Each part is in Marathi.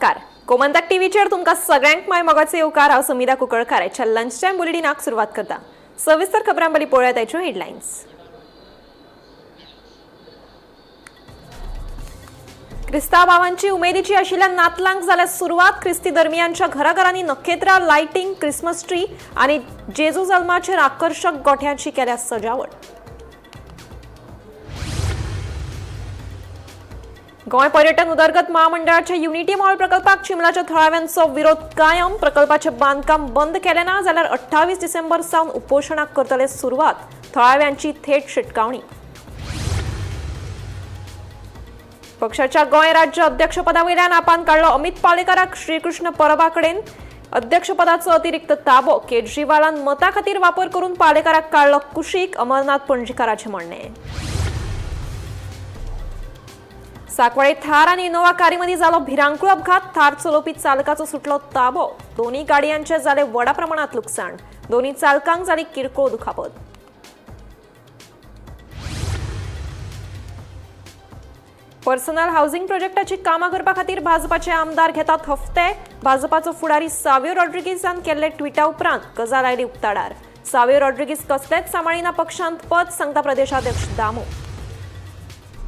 नमस्कार. गोमंतक टीव्हीचेर तुमकां सगळ्यांक माय मोगाचे येवकार. हांव समिरा कुंकळकार. आजच्या लंच टायम बुलेटिनाक सुरवात करता. सविस्तर खबरां पयलीं पळोवया ताच्यो हेडलायन्स. क्रिस्तांव भावांची उमेदीची आशिल्ल्या नातलांक जाल्या सुरवात. क्रिस्ती धर्मियांच्या घराघरांनी नखेत्रां, लायटिंग, क्रिसमस ट्री आनी जेजू जल्माचेर आकर्षक गोठ्यांची केल्या सजावट. गोंय पर्यटन उदरगत महामंडळाच्या युनिटी मॉल प्रकल्पाक चिंबलाच्या थळाव्यांचो विरोध कायम. प्रकल्पाचें बांदकाम बंद केलें ना जाल्यार 28 डिसेंबर सावन उपोशणाक करतले सुरवात. थळाव्यांची थेट शिटकावणी. पक्षाच्या गोंय राज्य अध्यक्षपदा वयल्यान आपान काडलो अमित पालेकराक श्रीकृष्ण परबा कडेन अध्यक्षपदाचो अतिरिक्त ताबो. केजरीवालान मतां खातीर वापर करून पालेकराक काडलो कुशीक. अमरनाथ पणजीकाराचें म्हणणें. साकवाळे थार आनी इनोवा कारी मदीं जालो भिरांकूळ अपघात. थार चलोवपी चालकाचो सुटलो ताबो. दोन्ही गाडयांचे जाले व्हडा प्रमाणात लुकसाण. दोन्ही चालकांक जाली किरकोळ दुखापत. पर्सनल हाऊसिंग प्रोजेक्टाची कामां करपा खातीर भाजपाचे आमदार घेतात हफ्ते. भाजपाचो फुडारी सावियो रॉड्रिगीजान केल्ले ट्विटा उपरांत गजाल आयली उक्ताडार. सावियो रॉड्रिगीज कसलेच सांबाळिना पक्षांत पद, सांगता प्रदेशाध्यक्ष दामू.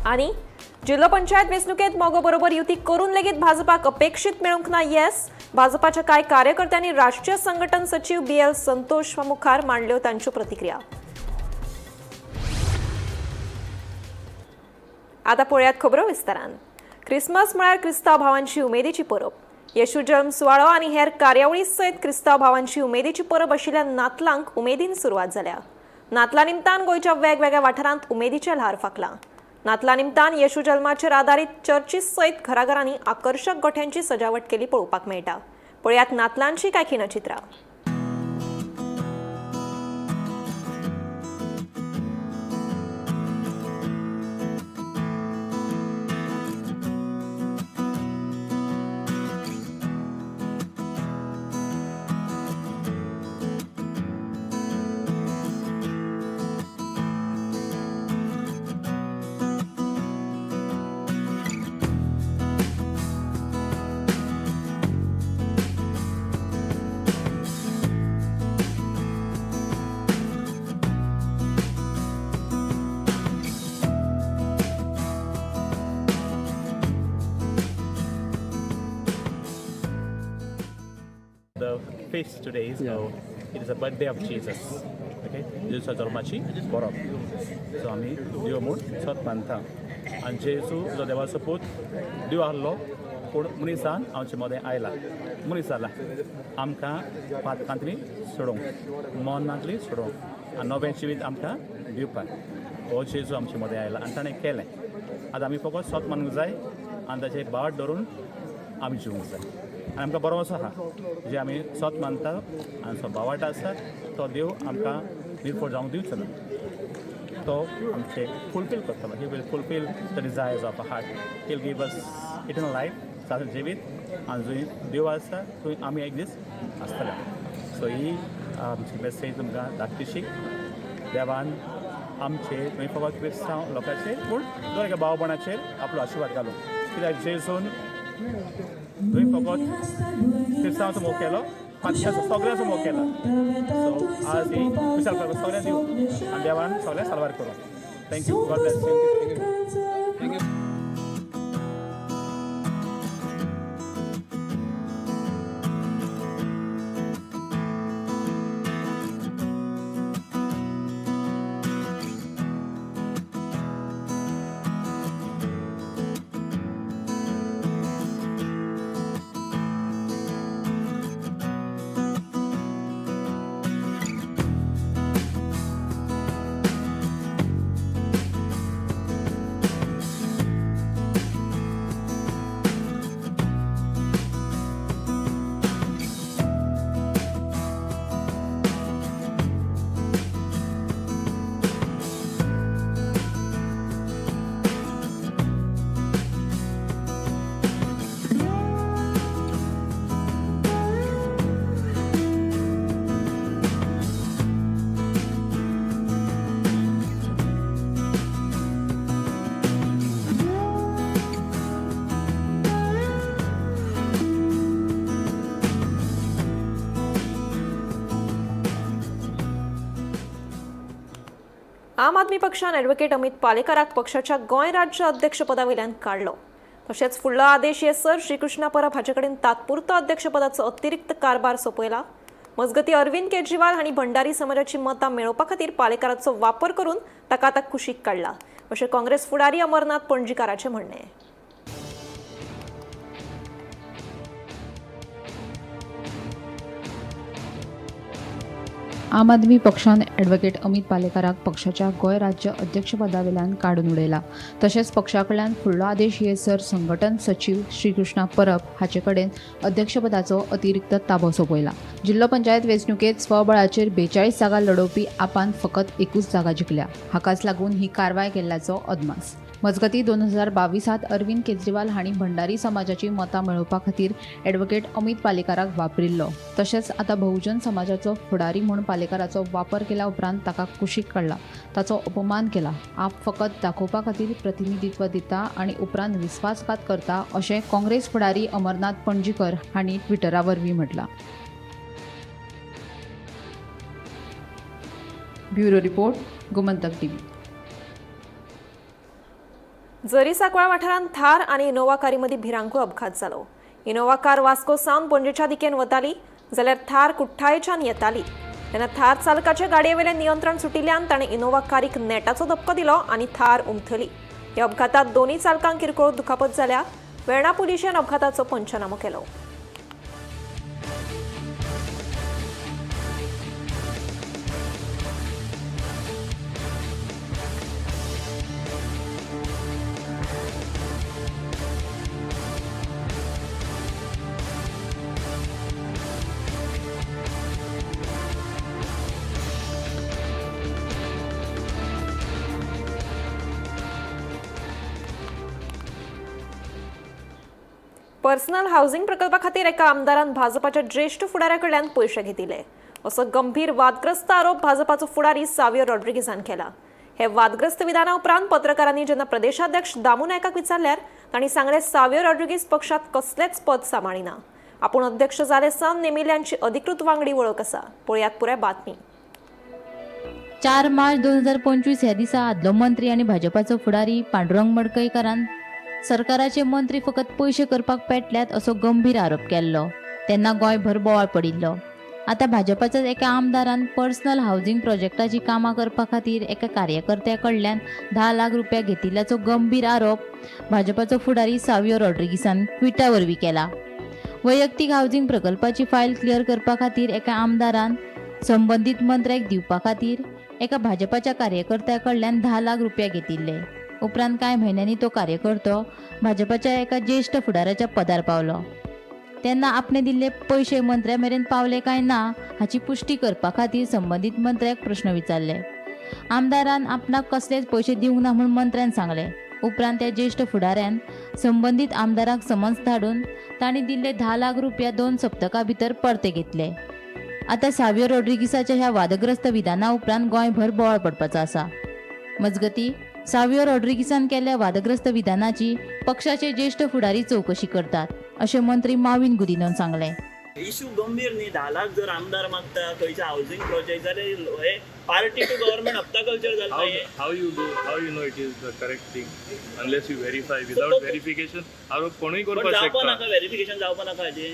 आनी जिल्लो पंचायत वेंचणुकेंत मोगो बरोबर युती करून लेगीत भाजपाक अपेक्षीत मेळूंक ना येस. भाजपाच्या कांय कार्यकर्त्यांनी राष्ट्रीय संघटन सचिव BL संतोष मुखार मांडल्यो तांच्यो प्रतिक्रिया. आता पळयात खबरो विस्तारान. क्रिसमस म्हळ्यार क्रिस्तांव भावांची उमेदीची परब. येशू जल्म सुवाळो आनी हेर कार्यावळी सयत क्रिस्तांव भावांची उमेदीची परब आशिल्ल्या नातलांक उमेदीन सुरवात जाल्या. नातलां निमतान गोंयच्या वेगवेगळ्या वाठारांत उमेदीचें ल्हार फाकलां. नातलां निमतान येशू जल्माचेर आदारीत चर्चीस सयत घराघरांनी आकर्षक गोठ्यांची सजावट केली पळोवपाक मेळटा. पळयात नातलांची कांय खिणचित्रां. The feast today is it is a birthday of Jesus. Okay, जेजूच्या जल्माची परब. सो आमी देव म्हूण सत मानता. आनी जेजू जो देवाचो पूत देव आहलो पूण मनीसान आमचे मदें आयला. मनीस जाला आमकां पातकांतली सोडोवंक, मरणांतली सोडोवंक आनी नवें जिवीत आमकां दिवपाक. हो जेजू आमचे मदें आयला आनी ताणें केलें. आतां आमी फकत सत मानूंक जाय आनी ताचें बाट धरून आमी जिवूंक जाय. आनी आमकां बरो असो आहा जे आमी सत मानता आनी जो भावार्थ आसा तो देव आमकां निर्फळ जावंक दिवचो ना. तो आमचे फुलफील करतलो. He will fulfil the desires of a heart. He will give us eternal life, शाश्वत जिवीत. आनी जंय देव आसा थंय आमी एक दीस आसतले. सो ही आमची मेसेज तुमकां धाकटीशी. देवान आमचे थंय फकत क्रिस्तांव लोकांचेर पूण दर एका भाव भयणाचेर आपलो आशिर्वाद घालूं. कित्याक जेजून थंय फकत क्रिस्तांवाचो मोग केलो, मातशाचो सगळ्यांचो मोग केला. सो आज ही खुशाल परब सगळ्यांक दिवं आनी देवान सगळ्यांक साल्वार करूं. थँक्यू. God bless you. आम आदमी पक्षान ॲडव्होकेट अमित पालेकराक पक्षाच्या गोंय राज्य अध्यक्षपदावयल्यान काढलो. तशेंच फुडलो आदेश येसर श्रीकृष्णा परब हाचे कडेन तात्पुरतो अध्यक्षपदाचो अतिरिक्त कारभार सोपयला. मजगती अरविंद केजरीवाल हांणी भंडारी समाजाची मतां मेळोवपा खातीर पालेकराचो वापर करून ताका आतां कुशीक काडला, अशें काँग्रेस फुडारी अमरनाथ पणजीकाराचें म्हणणें. आम आदमी पक्षान ॲडव्होकेट अमित पालेकराक पक्षाच्या गोंय राज्य अध्यक्षपदावेल्यान काडून उडयला. तशेंच पक्षा कडल्यान फुडलो आदेश येसर संघटन सचिव श्रीकृष्णा परब हाचे कडेन अध्यक्षपदाचो अतिरिक्त ताबो सोपयला. जिल्लो पंचायत वेंचणुकेत स्वबळाचेर 42 जागा लडोवपी आपान फकत 21 जागा जिखल्या. हाकाच लागून ही कारवाय केल्ल्याचो अदमास. मजगती 2022 अरविंद केजरीवाल हांणी भंडारी समाजाची मतां मेळोवपा खातीर ॲडव्होकेट अमित पालेकराक वापरिल्लो. तशेंच आतां बहुजन समाजाचो फुडारी म्हूण पालेकराचो वापर केल्या उपरांत ताका कुशीक काडला, ताचो अपमान केला. आप फकत दाखोवपा खातीर प्रतिनिधित्व दिता आनी उपरांत विस्वासघात करता, अशें काँग्रेस फुडारी अमरनाथ पणजीकर हांणी ट्विटरा वरवीं म्हटलां. Bureau report, Gomantak TV. जरी सांकवाळ वाठारांत थार आनी इनोवा कारी मदीं भिरांकूळ अपघात जालो. इनोवा कार वास्को सावन पणजेच्या दिकेन वताली जाल्यार थार कुठ्ठाळेच्यान येताली. तेन्ना थार चालकाचे गाडयेवेलें नियंत्रण सुटिल्ल्यान ताणें इनोवा कारीक नेटाचो धपको दिलो आनी थार उमथली. ह्या अपघातांत दोनूय चालकांक किरकोळ दुखापत जाल्या. वेर्णा पुलिशेन अपघाताचो पंचनामो केलो. पर्सनल हाऊसिंग प्रकल्पा खातीर एका आमदारान भाजपाच्या ज्येष्ठ फुडाऱ्याकडल्यान पयशे घेतिले, असो गंभीर वादग्रस्त आरोप भाजपाचो फुडारी सावियो रॉड्रिगीजान केला. हे वादग्रस्त विधाना उपरांत पत्रकारांनी जेन्ना प्रदेशाध्यक्ष दामू नायकाक विचारल्यार तांणी सांगलें सावियो रॉड्रिगीज पक्षांत कसलेंच पद सांबाळिना. आपूण अध्यक्ष जाले सावन नेमिल्ल्यांची अधिकृत वांगडी वळख आसा. पळयात पुराय बातमी. 4 मार्च 2025 ह्या दिसा आदलो मंत्री आनी भाजपाचो फुडारी पांडुरंग मडकईकारान सरकाराचे मंत्री फकत पयशे करपाक पेटल्यात असो गंभीर आरोप केल्लो. तेन्ना गोंयभर बोवाळ पडिल्लो. आता भाजपाच्याच एका आमदारान पर्सनल हाऊसिंग प्रोजेक्टाची कामां करपा खातीर एका कार्यकर्त्या कडल्यान 10 लाख रुपया घेतिल्ल्याचो गंभीर आरोप भाजपाचो फुडारी सावियो रॉड्रिगीजान ट्विटा वरवीं केला. वैयक्तीक हाऊसिंग प्रकल्पाची फायल क्लियर करपा खातीर एका आमदारान संबंधीत मंत्र्याक दिवपा खातीर एका भाजपाच्या कार्यकर्त्या कडल्यान 10 लाख रुपया घेतिल्ले. उपरांत कांय म्हयन्यांनी तो कार्यकर्तो भाजपाच्या एका ज्येष्ठ फुडाऱ्याच्या पदार पावलो. तेन्ना आपणे दिल्ले पयशे मंत्र्या मेरेन पावले काय ना हाची पुष्टी करपा खातीर संबंधीत मंत्र्याक प्रश्न विचारले. आमदारान आपणाक कसलेच पयशे दिवंक ना म्हूण मंत्र्यान सांगले. उपरांत त्या ज्येष्ठ फुडाऱ्यान संबंधीत आमदाराक समन्स धाडून तांणी दिल्ले 10 लाख रुपया 2 सप्तकां भितर परते घेतले. आता सावियो रॉड्रिगीजाच्या ह्या वादग्रस्त विधाना उपरांत गोंयभर बोवाळ पडपाचो आसा. मजगती सावियो रॉड्रिगीजान केल्ल्या वादग्रस्त विधानाची पक्षाचे ज्येष्ठ फुडारी चौकशी करतात, अशें मंत्री माविन गुदिनोन सांगले. इश्यू गंभीर न्ही. 10 लाख जर आमदार मागता खंयचे हाऊसिंग प्रोजेक्ट जाल्यार हे पार्टी टू गव्हर्नमेंट हप्ता कल्चर जाता. How you know it is the correct thing unless you verify. Without verification आरोप कोणूय करपाक शकता. जावपा नाका, व्हेरिफिकेशन जावपा नाका हाजे.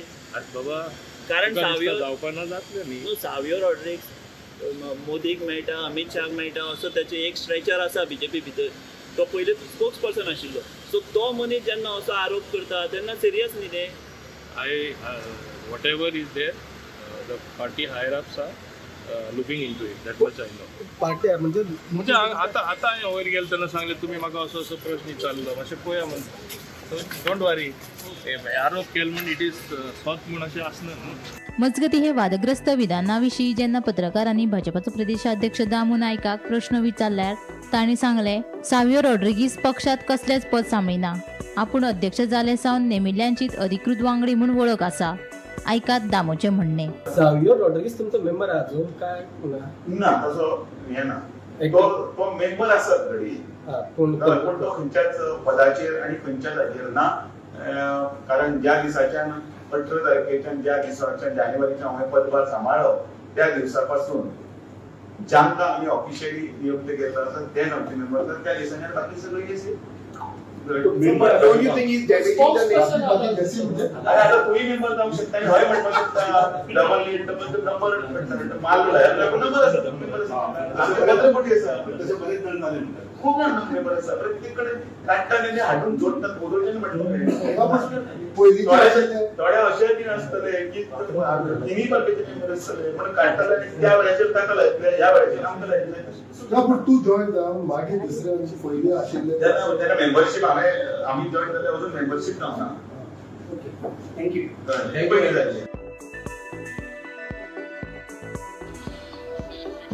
बाबा कारण जावपा ना जातलें न्ही. सावियो रॉड्रिगीज मोदीक मेळटा, अमित शाहक मेळटा असो ताचे एक स्ट्रेचर आसा बीजेपी भितर. तो पयले स्पोक्स पर्सन आशिल्लो. सो तो मनीस जेन्ना असो आरोप करता तेन्ना सिरियस न्ही ते. Whatever is there, the party higher ups are looking into it. That much I know. Party म्हणजे आता हांवें वयर गेलो तेन्ना सांगलें तुमी म्हाका असो प्रश्न विचारलो मातशें पळया म्हणून. सो डोंट वरी. आरोप केलो म्हण इट इज फक्त म्हूण अशें आसना न्हू. मजगती हे वादग्रस्त विधानाविशीं जेन्ना पत्रकारांनी भाजपाचो प्रदेशाध्यक्ष दामू नायकाक प्रश्न विचारल्यार तांणी सांगले सावियो रॉड्रिगीज पक्षात कसलेच पद सांबाळिना. आपूण अध्यक्ष जाले सावन नेमिल्ल्यांचीच अधिकृत वांगडी म्हूण वळख आसा. ऐकात दामूचे म्हणणे. सावियो रॉड्रिगीज तुमचो मेंबर आहे अजून काय ना तसो हे ना. तो मेंबर आसत घडी पण तो खंयच्याच पदाचेर आनी खंयच्या जागेर ना. कारण ज्या दिसाच्यान 18 तारखेच्यान ज्या दिसाच्यान जानेवारीच्यान हांवें पदभार सांबाळ्ळो त्या दिवसा पासून जांकां आमी ऑफिशियली नियुक्त केल्लो आसा ते नव्हते मेंबर तर त्या दिसांनी बाकी सगळे yes Don't you think he's damaging the nation? अरे आता तूही मेंबर जाऊ शकता आणि हय म्हणू शकता डबल लीड नंबर माल नंबर असतात मोठी आसा तसे बरेच जण झाले खूप जण मेंबर आसा प्रत्येककडे काडटाले हाडून जोडटात बोलवचें म्हटलं थोडे अशे बी आसतले की तिन्ही बाबतीचे मेंबर आसतले पण काडटाले आनी त्या वेळाचेर ताका लायतले ह्या वेळाचेर आमकां लायतले पूण तूं जॉयन जावन मागीर दुसऱ्या वर्षी पयलीं आशिल्ले तेन्ना मेंबरशीप आमी जॉइन जाले अजून मेंबरशीप गावना Thank you. पयलीं जाल्लें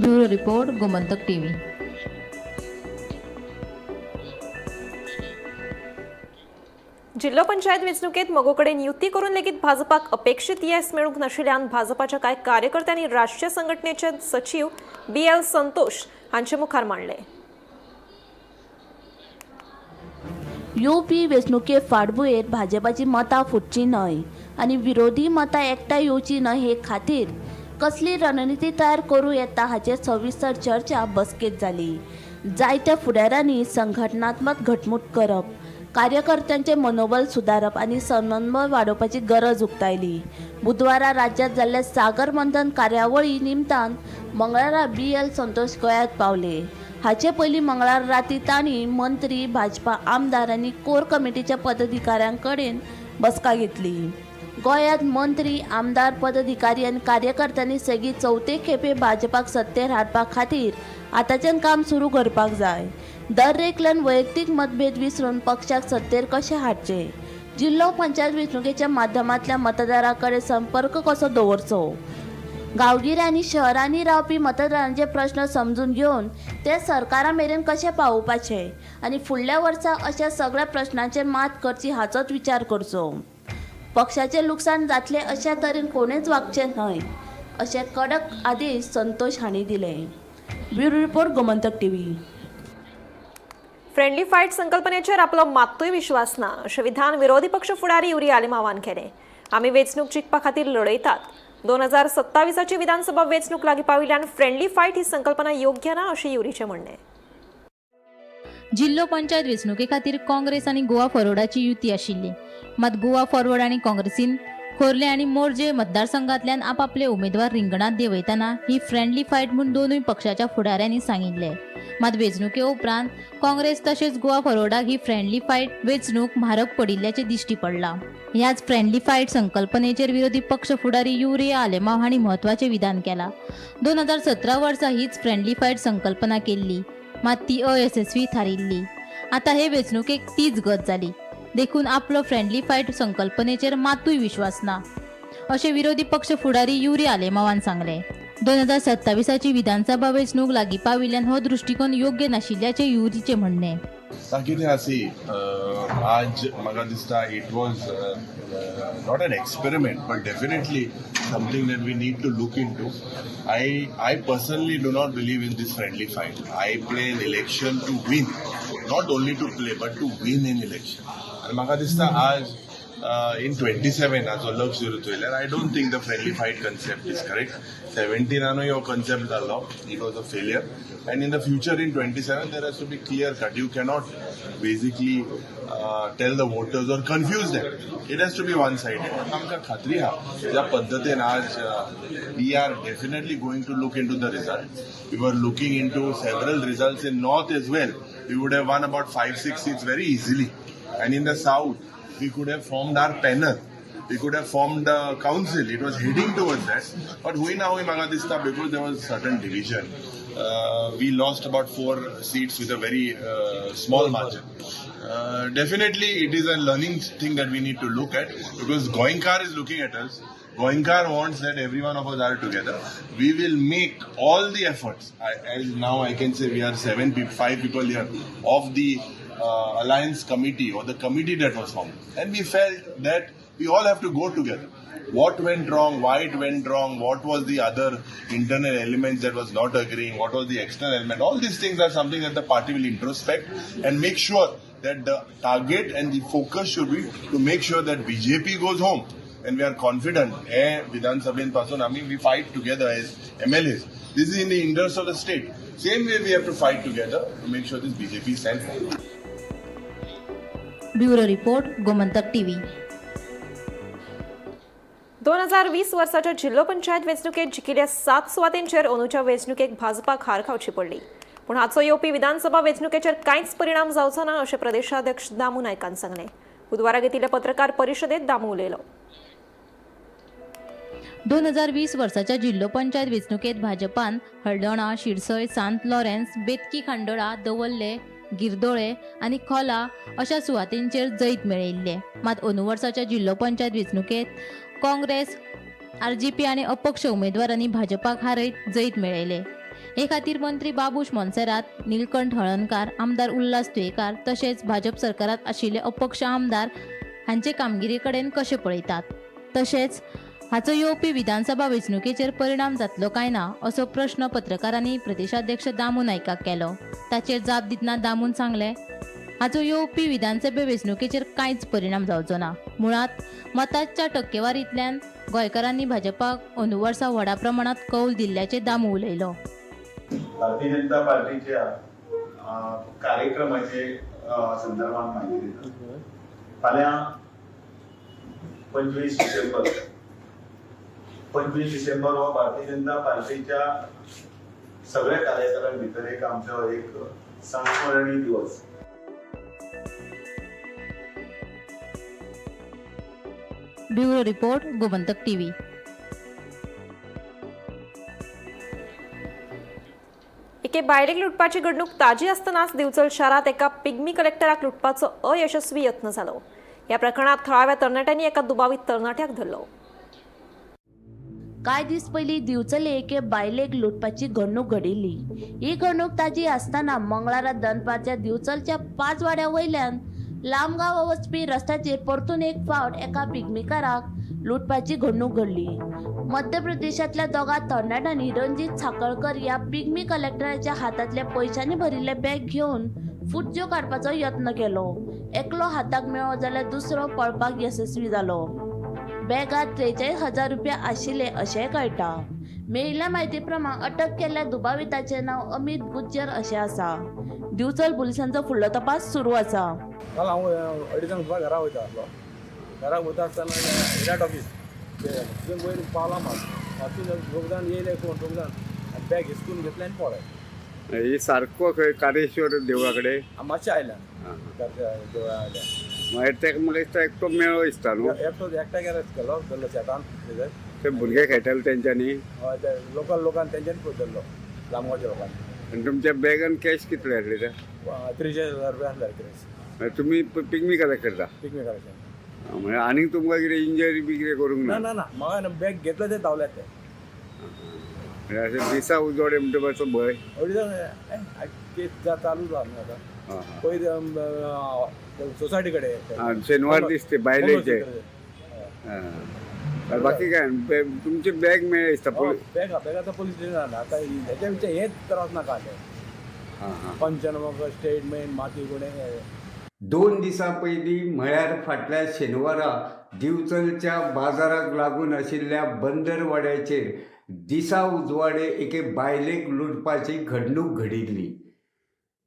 ब्युरो रिपोर्ट गोमंतक टीव्ही. जिल्हा पंचायत वेंचणुकेत मगोकडेन युती करून लेगीत भाजपाक अपेक्षित येस मेळूंक नाशिल्ल्यान भाजपाच्या कांय कार्यकर्त्यांनी राष्ट्रीय संघटनेचे सचिव BL संतोष हांचे मुखार मांडले. येवपी वेंचणुके फाटभुंयेर भाजपाची मतां फुटची न्हय आनी विरोधी मतां एकठांय येवची न्हय हे खातीर कसली रणनिती तयार करूं येता हाचेर सविस्तर चर्चा बसकेंत जाली. जायत्या फुडाऱ्यांनी संघटनात्मक घटमूट करप, कार्यकर्त्यांचे मनोबल सुदारप आनी समन्वय वाडोवपाची गरज उक्तायली. बुधवारा राज्यांत जाल्ल्या सागर मंथन कार्यावळी निमतान मंगळारा BL संतोष गोंयांत पावले. हाचे पयलीं मंगळार राती तांणी मंत्री, भाजपा आमदार आनी कोर कमिटीच्या पदाधिकाऱ्यां कडेन बसका घेतली. गोंयांत मंत्री, आमदार, पदाधिकारी आनी कार्यकर्त्यांनी सेगीत चवथे खेपे भाजपाक सत्तेर हाडपा खातीर आतांच्यान काम सुरू करपाक जाय. दरेकल्यान वैयक्तीक मतभेद विसरून पक्षाक सत्तेर कशें हाडचे, जिल्लो पंचायत वेंचणुकेच्या माध्यमांतल्यान मतदारां कडेन संपर्क कसो दवरचो, गांवगिऱ्या आनी शहरांनी रावपी मतदारांचे प्रश्न समजून घेवन ते सरकारा मेरेन कशे पावोवपाचे आनी फुडल्या वर्सा अशा सगळ्या प्रश्नांचेर मात करची हाचोच विचार करचो. पक्षाचे लुकसाण जातले अशा तरेन कोणेच वागचें न्हय अशे कडक आदेश संतोष हांणी दिले. Bureau report Gomantak TV. Friendly fight संकल्पनेचेर आपलो मात्तूय विश्वास ना अशें विधान विरोधी पक्ष फुडारी युरी आलेमावान केलें. आमी वेंचणूक जिखपा खातीर लढयतात. 2027ची विधानसभा वेंचणूक लागीं पाविल्ल्यान फ्रेंडली फायट ही संकल्पना योग्य ना अशें युरीचें म्हणणें. जिल्लो पंचायत वेंचणुके खातीर काँग्रेस आनी गोवा फॉरवर्डाची युती आशिल्ली. मात गोवा फॉरवर्ड आनी काँग्रेसीन खोर्ले आनी मोर्जे मतदारसंघांतल्यान आपापले उमेदवार रिंगणात देंवयतना ही फ्रेंडली फायट म्हूण दोनूय पक्षाच्या फुडाऱ्यांनी सांगिल्ले. मात वेंचणुके उपरांत काँग्रेस तशेंच गोवा फॉरवर्डाक ही फ्रेंडली फायट वेंचणूक म्हारग पडिल्ल्याचें दिश्टी पडलां. ह्याच फ्रेंडली फायट संकल्पनेचेर विरोधी पक्ष फुडारी युरी आलेमाव हांणी म्हत्वाचें विधान केलां. 2017 वर्सा हीच फ्रेंडली फायट संकल्पना केल्ली, मात ती अयशस्वी थारिल्ली. आतां हे वेंचणुकेक तीच गत जाली. देखून आपलो फ्रेंडली फायट संकल्पनेचेर मातूय विश्वास ना अशें विरोधी पक्ष फुडारी युरी आलेमावान सांगलें. 2027ची विधानसभा वेंचणूक लागीं पाविल्ल्यान हो दृश्टिकोन योग्य नाशिल्ल्याचें युरीचें म्हणणें. कितें आसी आज म्हाका दिसता it was not an experiment but definitely something that we need to look into. I personally do not believe in this friendly fight. I play an election to win, not only to play but to win an election. And म्हाका दिसता आज in 27 हाचो लक्ष दवरूंक वयल्यार I don't think the friendly fight concept is correct. 17 हो concept जालो, it was a failure. And in the future in 27 there has to be clear cut. You cannot basically tell the voters or confuse them. It has to be one sided. आमकां खात्री आहा ज्या पद्धतीन आज we are definitely going to look into the results. We were looking into several results in north as well. We would have won about 5-6 seats very easily. And in the south we could have formed our panel. We could have formed a council. It was heading towards that. But म्हाका दिसता because there was certain division. We lost about 4 seats with a very small margin. Definitely it is a learning thing that we need to look at because Goinkar is looking at us. Goinkar wants that every one of us are together. We will make all the efforts. As now I can say we are 5 people here of the alliance committee or the committee that was formed. And we felt that we all have to go together. What went wrong, why it went wrong, what was the other internal elements that was not agreeing, what was the external element. All these things are something that the party will introspect and make sure that the target and the focus should be to make sure that BJP goes home and we are confident हे विधानसभेपासून आम्ही we fight together as MLAs. This is in the interest of the state. Same way we have to fight together to make sure this BJP stands for. Bureau report Gomantak TV. 2020 वर्साच्या जिल्हा पंचायत वेंचणुकेत जिखिल्ल्या 7 सुवातींचेर अंदूच्या वेंचणुकेक भाजपाक हार खावची पडली. पूण हाचो येवपी विधानसभा वेंचणुकेचेर कांयच परिणाम जावचो ना अशें प्रदेशाध्यक्ष दामू नायकान सांगलें. बुधवारा घेतिल्ल्या पत्रकार परिशदेंत दामू उलयलो. 2020 वर्साच्या जिल्लो पंचायत वेंचणुकेत भाजपान हळदोणा, शिरसय, सांत लॉरेन्स, बेतकी खांडोळा, दवल्ले, गिरदोळे आनी खोला अशा सुवातींचेर जैत मेळयिल्ले. मात अंदू वर्साच्या जिल्लो पंचायत वेंचणुकेत काँग्रेस, RGP आनी अपक्ष उमेदवारांनी भाजपाक हारयत जैत मेळयले. हे खातीर मंत्री बाबूश मोन्सेरात, निलकंठ हळर्णकार, आमदार उल्हास तुयेकार तशेंच भाजप सरकारात आशिल्ले अपक्ष आमदार हांचे कामगिरी कडेन कशें पळयतात, तशेंच हाचो येवपी विधानसभा वेंचणुकेचेर परिणाम जातलो काय ना असो प्रश्न पत्रकारांनी प्रदेशाध्यक्ष दामू नायकाक केलो. ताचेर जाप दितना दामून सांगलें, हाचो येवपी विधानसभा वेंचणुकेचेर कांयच परिणाम जावचो ना. मुळात मतांच्या टक्केवारींतल्यान गोंयकारांनी भाजपाक अंदू वर्सा व्हडा प्रमाणात कौल दिल्ल्याचे दामू उलयलो. भारतीय जनता पार्टीच्या कार्यक्रमाचे संदर्भात माहिती दिता. फाल्यां 25 डिसेंबर हो भारतीय जनता पार्टीच्या सगळ्या कार्यकर्त्यां भितर एक आमचो एक संस्मरणीय दिवस. Bureau report Gomantak TV. एके बायलेक लुटपाची घडणूक ताजी आसतनाच दिवचल शारात एका पिग्मी कलेक्टराक लुटपाचो अयशस्वी यत्न जालो. ह्या प्रकरणात थळाव्या तरणाट्यांनी एका दुबावित तरणाट्याक धरलो. कांय दीस पयलीं दिवचले एके बायलेक लुटपाची घडणूक घडिल्ली. ही घडणूक ताजी आसतना मंगळारा दनपारच्या दिवचलच्या 5 वाड्या वयल्यान लांबगांव वचपी रस्त्याचेर परतून एक फावट एका पिग्मीकाराक लुटपाची घडणूक घडली. मध्य प्रदेशातल्या दोगा तरणाट्यांनी रणजीत साखळकर ह्या पिग्मी कलेक्टराच्या हातांतल्या पयशांनी भरिल्ले बॅग घेवन फुटज्यो काडपाचो यत्न केलो. एकलो हाताक मेळ्ळो जाल्यार दुसरो पळपाक यशस्वी जालो. बॅगात 43,000 रुपया आशिल्ले अशेंय कळटा. मेळिल्ल्या म्हायती प्रमाण अटक केल्ल्या दुबाविताचें नांव अमित गुज्जर अशें आसा. दिवचल पुलिसांचो फुडलो तपास सुरू आसा. काल हांव 2:30 सुमार घरा वयता आसलो. घराक वता आसतना विराट ऑफीस थंय वयर पावलां मातून दोग जाण येयले कोण दोग जाण बॅग हिसकून घेतले आनी पळय. ही सारको खंय कारेश्वर देवळा कडेन मातशें आयल्यान देवळा आयल्यान मागीर तेका म्हाका दिसता एकटो मेळ्ळो दिसता न्हू. एकट्याक अरेस्ट केलो धरलो शेतान. ते भुरगे खेळटाले तेंच्यांनी लोकल तेंच्यांनी धरलो लांबगांवच्या लोकांनी. आनी तुमच्या बॅगान कॅश कितले आसले ते? 43,000 रुपया आसले कितें. तुमी पिग्मी कलेक्ट करता पिग्मी करायचें म्हणजे आनीक तुमकां कितें इंजरी बी कितें करूंक ना ना? ना ना म्हाका बॅग घेतलो ते धांवल्यात ते. म्हणजे अशें दिसा उजवाडे म्हणटा मातसो भंय. केस चालूच आहा न्हू आतां. पयर सोसायटी कडेन शेनवार दीस ते बायलेचे. बाकी काय तुमचे बॅग मेळ्ळे दिसता. बॅग आतां पुलीस स्टेशनान आतां हेच्या विशय हेच त्रास नाका ते. पंचनामा स्टेटमेंट माती गुणे. 2 दिसां पयलीं म्हळ्यार फाटल्या शेनवारा दिवचलच्या बाजाराक लागून आशिल्ल्या बंदरवाड्याचेर दिसा उजवाडे एके बायलेक लुटपाची घडणूक घडिल्ली.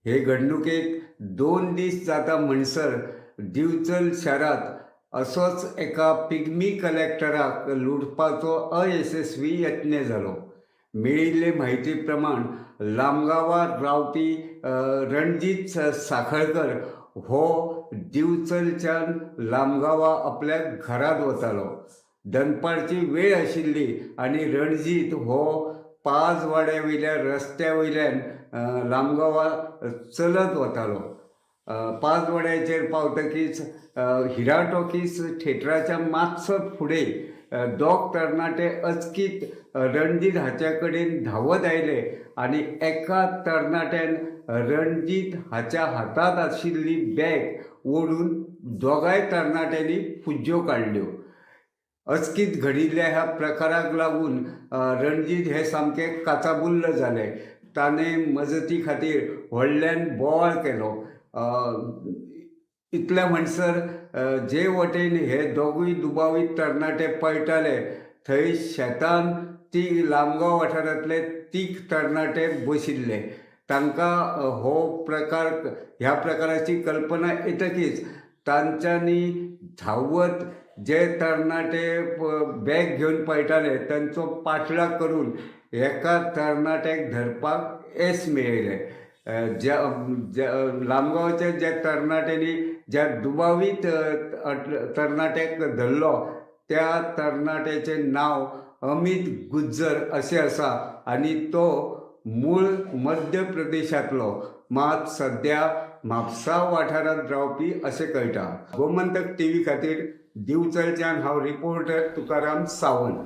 हे घडणुकेक 2 दीस जाता म्हणसर दिवचल शारात असोच एका पिग्मी कलेक्टराक लुटपाचो अयशस्वी यत्न जालो. मेळिल्ले म्हायती प्रमाण लांबगांवां रावपी रणजीत साखळकर हो दिवचलच्यान लांबगांवां आपल्या घरांत वतालो. दनपारची वेळ आशिल्ली आनी रणजीत हो 5 वाड्या वयल्या रस्त्या वयल्यान लांबगांवां चलत वतालो. 5 वाड्याचेर पावतकीच हिरा टॉकीज थिएटराच्या मातसो फुडें 2 तरणाटे अचकीत रणजीत हाच्या कडेन धांवत आयले आनी एका तरणाट्यान रणजीत हाच्या हातांत आशिल्ली बॅग ओडून दोगांय तरणाट्यांनी फुज्ज्यो काडल्यो. अचकीत घडिल्ल्या ह्या प्रकाराक लागून रणजीत हे सामकें काचाबुल्ल जाले. ताणें मजती खातीर व्हडल्यान बोवाळ केलो. इतल्या म्हणसर जे वटेन हे दोगूय दुबावीत तरणाटे पळटाले थंय शेतान ती लामगांव वाठारांतले तीग तरणाटे बशिल्ले. तांकां हो प्रकार ह्या प्रकाराची कल्पना येतकीच तांच्यांनी धांवत जे तरणाटे बॅग घेवन पळटाले तांचो पाठलाग करून एका तरणाट्याक धरपाक येस मेळयलें. लामगांवच्या ज्या तरणाट्यांनी ज्या दुबावीत तरणाट्याक धरलो त्या तरणाट्याचें नांव अमित गुज्जर अशें आसा आनी तो मूळ मध्य प्रदेशांतलो मात सद्या म्हापसा वाठारांत रावपी अशें कळटा. गोमंतक टीव्ही खातीर दिवचलच्यान हांव रिपोर्टर तुकाराम सावंत.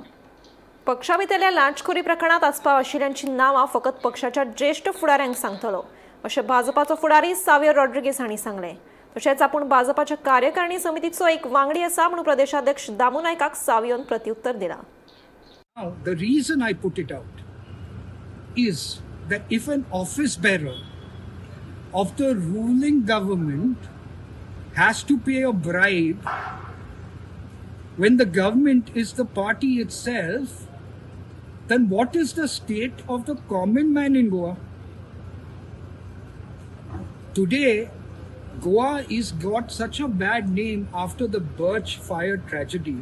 पक्षा भितरल्या लांचखोरी प्रकरणात आस्पाव आशिल्ल्यांची नांवां फकत पक्षाच्या ज्येष्ठ फुडाऱ्यांक सांगतलो अशें भाजपाचो फुडारी सावियर रॉड्रिगीस हांणी सांगलें. तशेंच आपूण भाजपाच्या कार्यकारिणी समितीचो एक वांगडी आसा म्हणून प्रदेशाध्यक्ष दामू नायकाक सावियोन प्रत्युत्तर दिलां. Now, the reason I put it out is that if an office bearer of the ruling government has to pay a bribe when the government is the party itself, then what is the state of the common man in Goa? Today, Goa is got such a bad name after the Birch fire tragedy,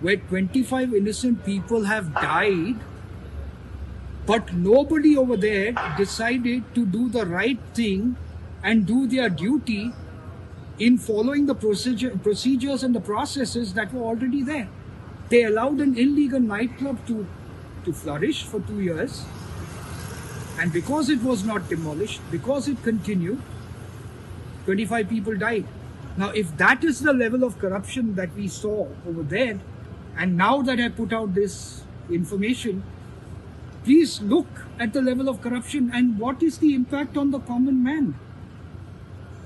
where 25 innocent people have died, but nobody over there decided to do the right thing and do their duty in following the procedures and the processes that were already there. They allowed an illegal nightclub to flourish for 2 years, and because it was not demolished, because it continued, 25 people died. Now, if that is the level of corruption that we saw over there, and now that I put out this information, please look at the level of corruption and what is the impact on the common man.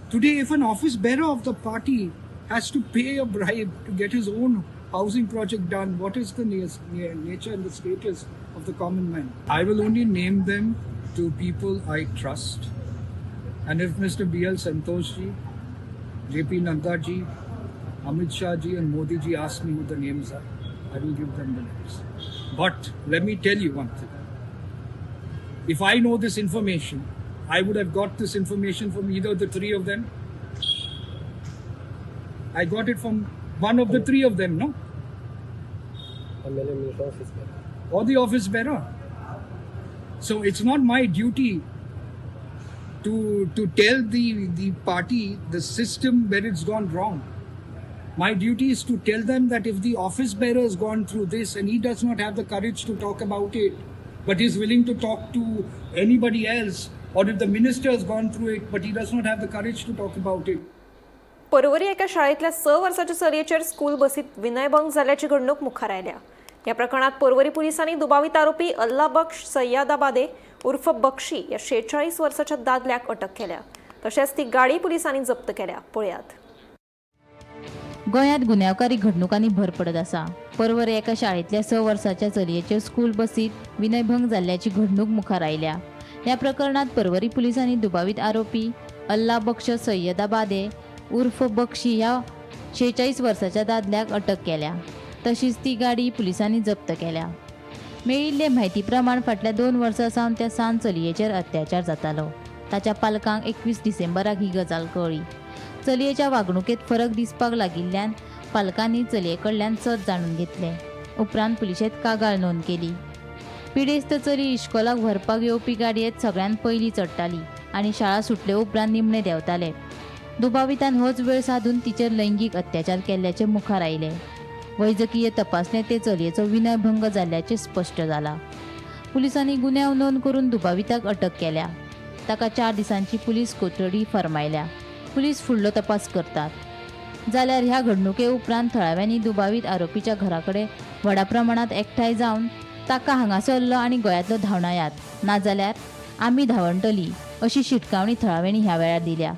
Today, if an office bearer of the party has to pay a bribe to get his own housing project done, what is the nature and the status of the common man? I will only name them to people I trust. And if Mr. B.L. Santosh ji, J.P. Nadda ji, Amit Shah ji and Modi ji ask me who the names are, I will give them the names. But let me tell you one thing. If I know this information, I would have got this information from either the three of them. I got it from one of the three of them, no? Or the office bearer. So it's not my duty to tell the party, the system where it's gone wrong. My duty is to tell them that if the office bearer has gone through this and he does not have the courage to talk about it, but is willing to talk to anybody else, or if the minister has gone through it, but he does not have the courage to talk about it. Porvorim एका शाळेतल्या 6 वर्साच्या चलयेचेर स्कूल बसीत विनयभंग जाल्ल्याची घडणूक मुखार आयल्या. या प्रकरणात परवरी पोलिसांनी दुबावित आरोपी अल्ला बख्श सय्यादाबादे उर्फ बक्षी या 46 वर्साच्या दादल्याक अटक केल्या. तशेंच ती गाडी पोलिसांनी जप्त केल्या. पळयात. गोंयांत गुन्यांवकारी घडणुकांनी भर पडत आसा. परवरे एका शाळेंतल्या 6 वर्साच्या चलयेचेर स्कूल बसीत विनयभंग जाल्ल्याची घडणूक मुखार आयल्या. ह्या प्रकरणात परवरी पुलिसांनी दुबावित आरोपी अल्ला बख्श सय्यदाबादे उर्फ बक्षी ह्या 46 वर्साच्या दादल्याक अटक केल्या. तशीच ती गाडी पुलिसांनी जप्त केल्या. मेळिल्ले म्हायती प्रमाण फाटल्या 2 वर्सां सावन त्या सान चलयेचेर अत्याचार जातालो. ताच्या पालकांक 21 डिसेंबराक ही गजाल कळ्ळी. चलयेच्या वागणुकेत फरक दिसपाक लागिल्ल्यान पालकांनी चलये कडल्यान सत जाणून घेतले. उपरांत पुलिशेंत कागाळ नोंद केली. पिडेस्त चली इश्कोलाक व्हरपाक येवपी गाडयेंत सगळ्यांत पयलीं चडटाली आनी शाळा सुटले उपरांत निमणे देंवताले. दुबावितान होच वेळ साधून तिचेर लैंगीक अत्याचार केल्ल्याचे मुखार आयले. वैजकीय तपासणेंत ते चलयेचो विनयभंग जाल्ल्याचें स्पश्ट जालां. पुलिसांनी गुन्यांव नोंद करून दुबाविताक अटक केल्या. ताका 4 दिसांची पुलीस कोठडी फर्मायल्या. पुलीस फुडलो तपास करतात. जाल्यार ह्या घडणुके उपरांत थळाव्यांनी दुबावीत आरोपीच्या घरा कडेन व्हडा प्रमाणांत एकठांय जावन ताका हांगासरलो आनी गोंयांतलो धांवडायात, नाजाल्यार आमी धांवणटली अशी शिटकावणी थळाव्यांनी ह्या वेळार दिल्या.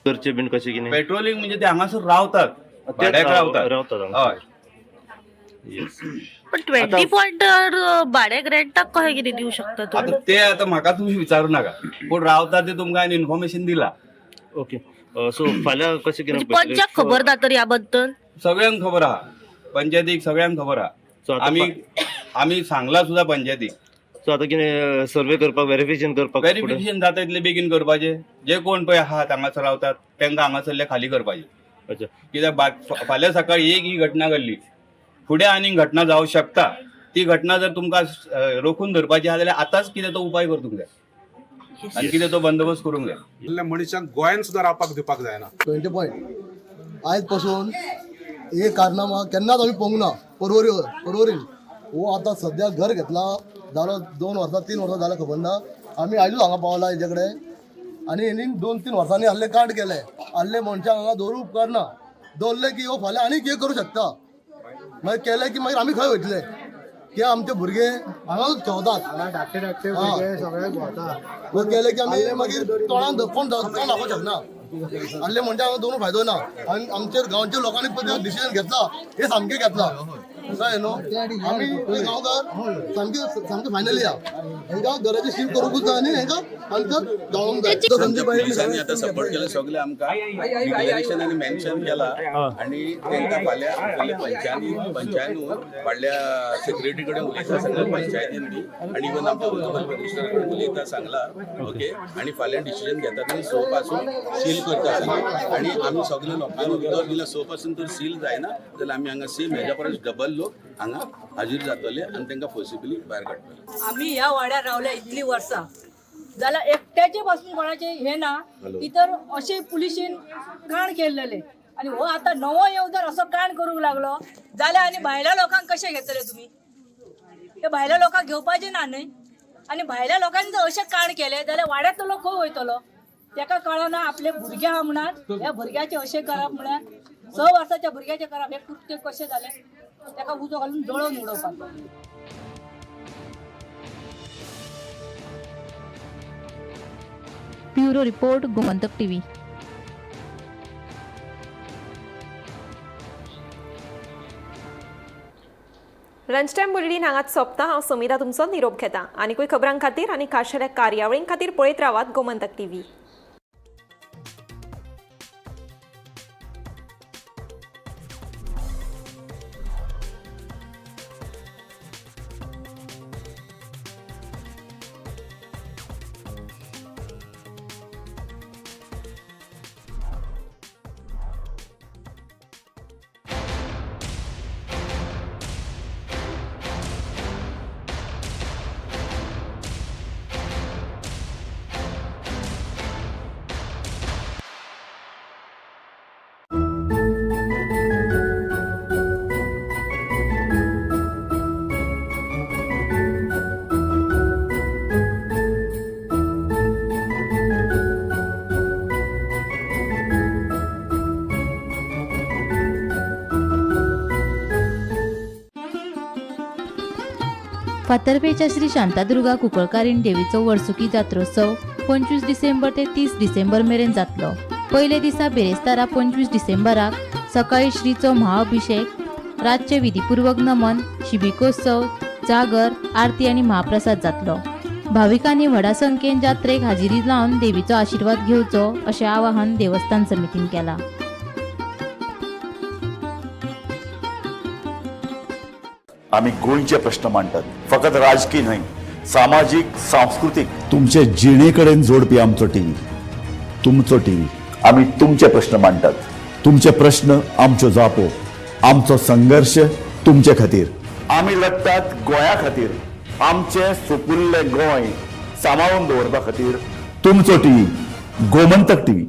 करचे बीन कशें कितें पेट्रोलिंग म्हणजे ते हांगासर रावतात, भाड्याक रावतात. पण 20 पॉइंटर भाड्याक रेंटाक कशें कितें दिवं शकता तूं? आता ते आता म्हाका तुम्ही विचारू नका, पण रावता ते तुमकां हांवें इन्फॉर्मेशन दिला. ओके. सो फाल्यां कशें कितें पंचाक खबर ना तर ह्या बद्दल सगळ्यांक खबर आहा पंचायतीक सगळ्यांक खबर आहा आमी सांगला सुद्दां पंचायतीक सो आतां कितें सर्वे करपाक व्हेरिफिकेशन करपाक व्हेरिफिकेशन जाता तितले बेगीन करपाचे जे कोण पळय आहात हांगासर रावतात तांकां हांगासरले खाली करपाचे अच्छा कित्याक फाल्यां सकाळी एक ही घटना घडली फुडें आनीक घटना जावंक शकता ती घटना जर तुमकां रोखून धरपाची आहा जाल्यार आतांच कितें तो उपाय करूंक जाय आनी कितें तो बंदोबस्त करूंक जाय मनशांक गोंयांत सुद्दां रावपाक दिवपाक जायना 20 पॉयंट आयज पासून हे कारनामा केन्नाच आमी पळोवंक ना परवरील हो आतां सद्या घर घेतला जालो 2 वर्सां 3 वर्सां जाल्यार खबर ना आमी आयलो हांगा पावला हेजे कडेन आनी हेणी 2-3 वर्सांनी आहले कांड केले आहले मनशांक हांगा दवरूंक उपकार ना दवरले की हो फाल्यां आनी कितें करूं शकता मागीर केले की मागीर आमी खंय वयतले की आमचे भुरगे हांगाच खेळतात केले की आमी मागीर तोंडान कोण दाखोवंक शकना आहले म्हणजे हांगा दवरून फायदो ना आनी आमच्या गांवच्या लोकांनी डिसिजन घेतला हे सामकें घेतला कळ्ळें न्हू आमी गांवकार सामके फायनली या हांकां घराची शिफ्ट करूंकूच जाय आनी हांकां आमकां गांवूंक जाय पोलिसांनी आता सपोर्ट केला सगळे आमकां डिक्लेरेशन आनी मेन्शन केला आनी तांकां फाल्यां पंचायतून व्हडल्या सेक्रेटरी कडेन उलयता सांगला पंचायतीन बी आनी इवन आमच्या लोकल मिनिस्टर कडेन उलयता सांगला ओके आनी फाल्यां डिसिजन घेतात आनी स पासून सील करता आनी आमी सगळे लोकांक उतर दिला स पासून तर सील जायना जाल्यार आमी हांगा सेम हेज्या परस डबल लोक हांगा हाजीर जातले आनी तांकां फोर्सिबली भायर काडटले आम्ही ह्या वाड्यार रावल्या इतली वर्सां जाल्यार एकट्याचे पासून कोणाचे हे ना इतर अशे पुलिशेन काण केल्लेले आनी हो आतां नवो येवन जर असो काण करूंक लागलो जाल्यार आनी भायल्या लोकांक कशे घेतले तुमी ते भायल्या लोकांक घेवपाचे ना न्हय आनी भायल्या लोकांनी जर अशें काण केले जाल्यार वाड्यातलो लोक खंय वयतलो ताका कळना आपले भुरगे आहा म्हणून ह्या भुरग्याचे अशें करप म्हळ्यार 6 वर्साच्या भुरग्याचे करप हे कृत्य कशें जालें ताका उजो घालून जळोवन उडोवपाक bureau report Gomantak TV. Lunch time bulletin हांगाच सोंपता. हांव समिरा तुमचो निरोप घेता. आनीकूय खबरां खातीर आनी खाशेल्या कार्यावळीं खातीर पळयत रावात गोमंतक टीव्ही. फातर्पेच्या श्री शांतादुर्गा कुंकळकारीण देवीचो वर्सुकी जात्रोत्सव 25 डिसेंबर ते 30 डिसेंबर मेरेन जातलो. पयले दिसा बेरेस्तारा 25 डिसेंबराक सकाळी श्रीचो महाअभिषेक, रातचे विधीपूर्वक नमन, शिबिकोत्सव, जागर, आरती आनी महाप्रसाद जातलो. भाविकांनी व्हडा संख्येन जात्रेक हाजिरी लावन देवीचो आशिर्वाद घेवचो अशें आवाहन देवस्थान समितीन केलां. आम्ही गोंयचे प्रश्न मांडटात, फकत राजकीय न्हय, सामाजीक, सांस्कृतिक. तुमचे जिणेकडेन जोडपी आमचो टीव्ही, तुमचो टीव्ही. आम्ही तुमचे प्रश्न मांडटात. तुमचे प्रश्न आमच्यो जापो, आमचो संघर्श तुमचे खातीर. आम्ही लढटात गोंया खातीर. आमचे सोपुल्ले गोंय सांबाळून दवरपा खातीर तुमचो टीव्ही, गोमंतक टीव्ही.